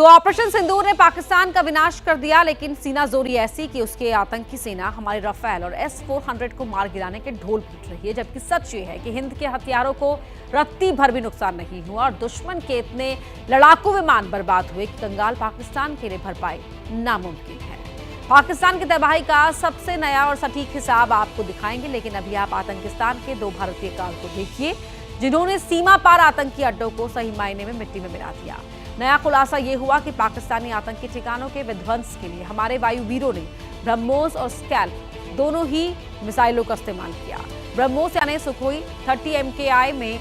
तो ऑपरेशन सिंदूर ने पाकिस्तान का विनाश कर दिया, लेकिन सीना जोरी ऐसी कि उसके आतंकी सेना हमारे राफेल और S-400 को मार गिराने के ढोल पीट रही है। जबकि सच ये है कि हिंद के हथियारों को रत्ती भर भी नुकसान नहीं हुआ और दुश्मन के इतने लड़ाकू विमान बर्बाद हुए कि कंगाल पाकिस्तान के लिए भरपाई नामुमकिन है। पाकिस्तान की तबाही का सबसे नया और सटीक हिसाब आपको दिखाएंगे, लेकिन अभी आप आतंकिस्तान के 2 भारतीय कार को देखिए जिन्होंने सीमा पार आतंकी अड्डों को सही मायने में मिट्टी में मिला दिया। नया खुलासा ये हुआ कि पाकिस्तानी आतंकी ठिकानों के विध्वंस के लिए हमारे वायुवीरों ने ब्रह्मोस और स्कैल्प दोनों ही मिसाइलों का इस्तेमाल किया। ब्रह्मोस यानी सुखोई 30 MKI में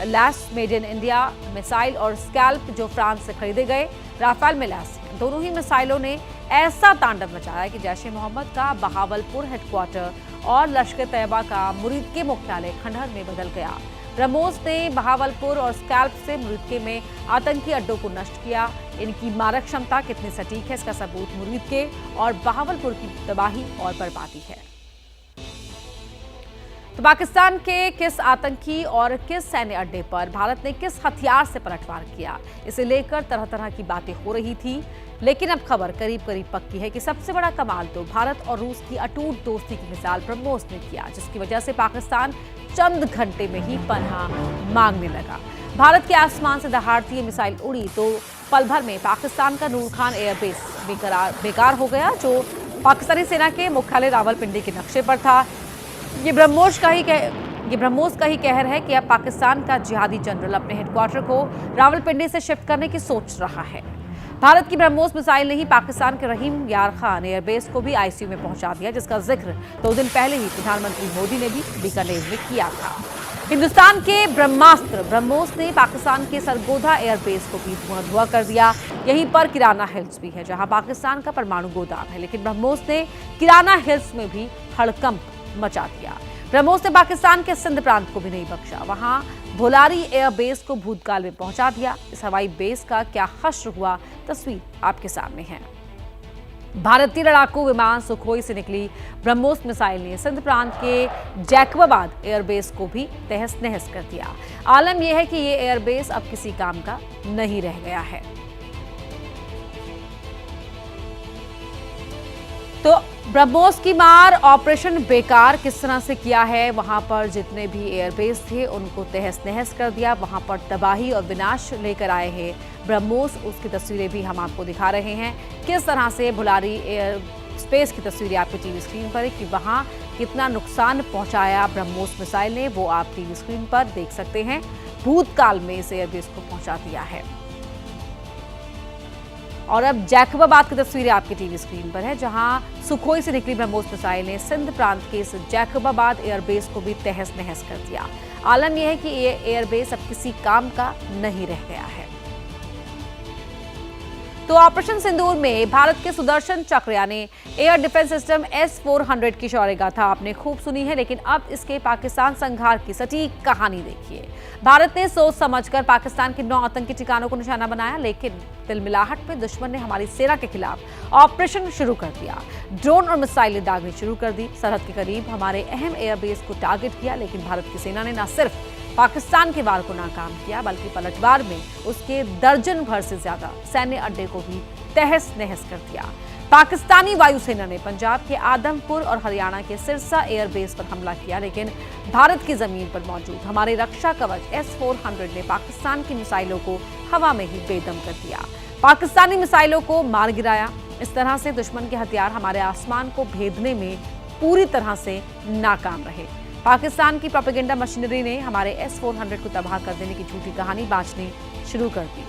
lace made in India missile और स्कैल्प जो फ्रांस से खरीदे गए राफेल में लैस हैं। दोनों ही मिसाइलों ने ऐसा तांडव मचाया कि जैश ए मोहम्मद का बहावलपुर हेडक्वार्टर और लश्कर तैयबा का मुरीद के मुख्यालय खंडहर में बदल गया। ब्रह्मोस ने बहावलपुर और स्कैल्प से मुरीद में आतंकी अड्डों को नष्ट किया। इनकी मारक क्षमता कितनी सटीक है, इसका सबूत मुरीद के और बहावलपुर की तबाही और बर्बादी है। तो पाकिस्तान के किस आतंकी और किस सैन्य अड्डे पर भारत ने किस हथियार से पलटवार किया, इसे लेकर तरह तरह की बातें हो रही थी, लेकिन अब खबर करीब करीब पक्की है कि सबसे बड़ा कमाल तो भारत और रूस की अटूट दोस्ती की मिसाल ब्रह्मोस ने किया, जिसकी वजह से पाकिस्तान चंद घंटे में ही पनाह मांगने लगा। भारत के आसमान से दहाड़ती मिसाइल उड़ी तो पल भर में पाकिस्तान का नूर खान एयरबेस बेकार हो गया, जो पाकिस्तानी सेना के मुख्यालय रावलपिंडी के नक्शे पर था। ये ब्रह्मोस का ही कहर है कि अब पाकिस्तान का जिहादी जनरल अपने हेडक्वार्टर को रावलपिंडी से शिफ्ट करने की सोच रहा है। भारत की ब्रह्मोस मिसाइल ने ही पाकिस्तान के रहीम यार खान एयरबेस को भी ICU में पहुंचा दिया, जिसका जिक्र 2 दिन पहले ही प्रधानमंत्री मोदी ने भी बीकानेर में किया था। हिंदुस्तान के ब्रह्मास्त्र ब्रह्मोस ने पाकिस्तान के सरगोधा एयरबेस को भी धुआं कर दिया। यहीं पर किराना हिल्स भी है, जहां पाकिस्तान का परमाणु गोदाम है, लेकिन ब्रह्मोस ने किराना हिल्स में भी हड़कंप मचा दिया। ब्रह्मोस ने पाकिस्तान के सिंध प्रांत को भी नहीं बख्शा, वहां भोलारी एयरबेस को भूतकाल में पहुंचा दिया। इस हवाई बेस का क्या हश्र हुआ, तस्वीर आपके सामने है। भारतीय लड़ाकू विमान सुखोई से निकली ब्रह्मोस मिसाइल ने सिंध प्रांत के जैकबाबाद एयरबेस को भी तहस नहस कर दिया। आलम यह है कि ये एयरबेस अब किसी काम का नहीं रह गया है। तो ब्रह्मोस की मार, ऑपरेशन बेकार किस तरह से किया है, वहां पर जितने भी एयरबेस थे उनको तहस नहस कर दिया, वहां पर तबाही और विनाश लेकर आए हैं ब्रह्मोस। उसकी तस्वीरें भी हम आपको दिखा रहे हैं, किस तरह से भुलारी एयर स्पेस की तस्वीरें आपकी टीवी स्क्रीन पर है कि वहां कितना नुकसान पहुंचाया ब्रह्मोस मिसाइल ने, वो आप टीवी स्क्रीन पर देख सकते हैं। भूतकाल में इस एयरबेस को पहुंचा दिया है। और अब जैकबाबाद की तस्वीरें आपकी टीवी स्क्रीन पर है, जहां सुखोई से निकली ब्रह्मोस मिसाइल ने सिंध प्रांत के इस जैकबाबाद एयरबेस को भी तहस नहस कर दिया। आलम यह है कि ये एयरबेस अब किसी काम का नहीं रह गया है। तो ऑपरेशन सिंदूर में भारत के सुदर्शन चक्र यानी एयर डिफेंस सिस्टम S-400 की शौर्य गाथा आपने खूब सुनी है, लेकिन अब इसके पाकिस्तान संघार की सटीक कहानी देखिए। भारत ने सोच समझकर पाकिस्तान के 9 आतंकी ठिकानों को निशाना बनाया, लेकिन तिलमिलाहट में दुश्मन ने हमारी सेना के खिलाफ ऑपरेशन शुरू कर दिया। ड्रोन और मिसाइलें दागनी शुरू कर दी, सरहद के करीब हमारे अहम एयरबेस को टारगेट किया, लेकिन भारत की सेना ने न सिर्फ पाकिस्तान के वार को नाकाम किया, बल्कि पलटवार में उसके दर्जन भर से ज्यादा सैन्य अड्डे को भी तहस नहस कर दिया। पाकिस्तानी वायुसेना ने पंजाब के आदमपुर और हरियाणा के सिरसा एयरबेस पर हमला किया, लेकिन भारत की जमीन पर मौजूद हमारे रक्षा कवच S-400 ने पाकिस्तान की मिसाइलों को हवा में ही बेदम कर दिया, पाकिस्तानी मिसाइलों को मार गिराया। इस तरह से दुश्मन के हथियार हमारे आसमान को भेदने में पूरी तरह से नाकाम रहे। पाकिस्तान की प्रोपेगेंडा मशीनरी ने हमारे S-400 को तबाह कर देने की झूठी कहानी बांटनी शुरू कर दी।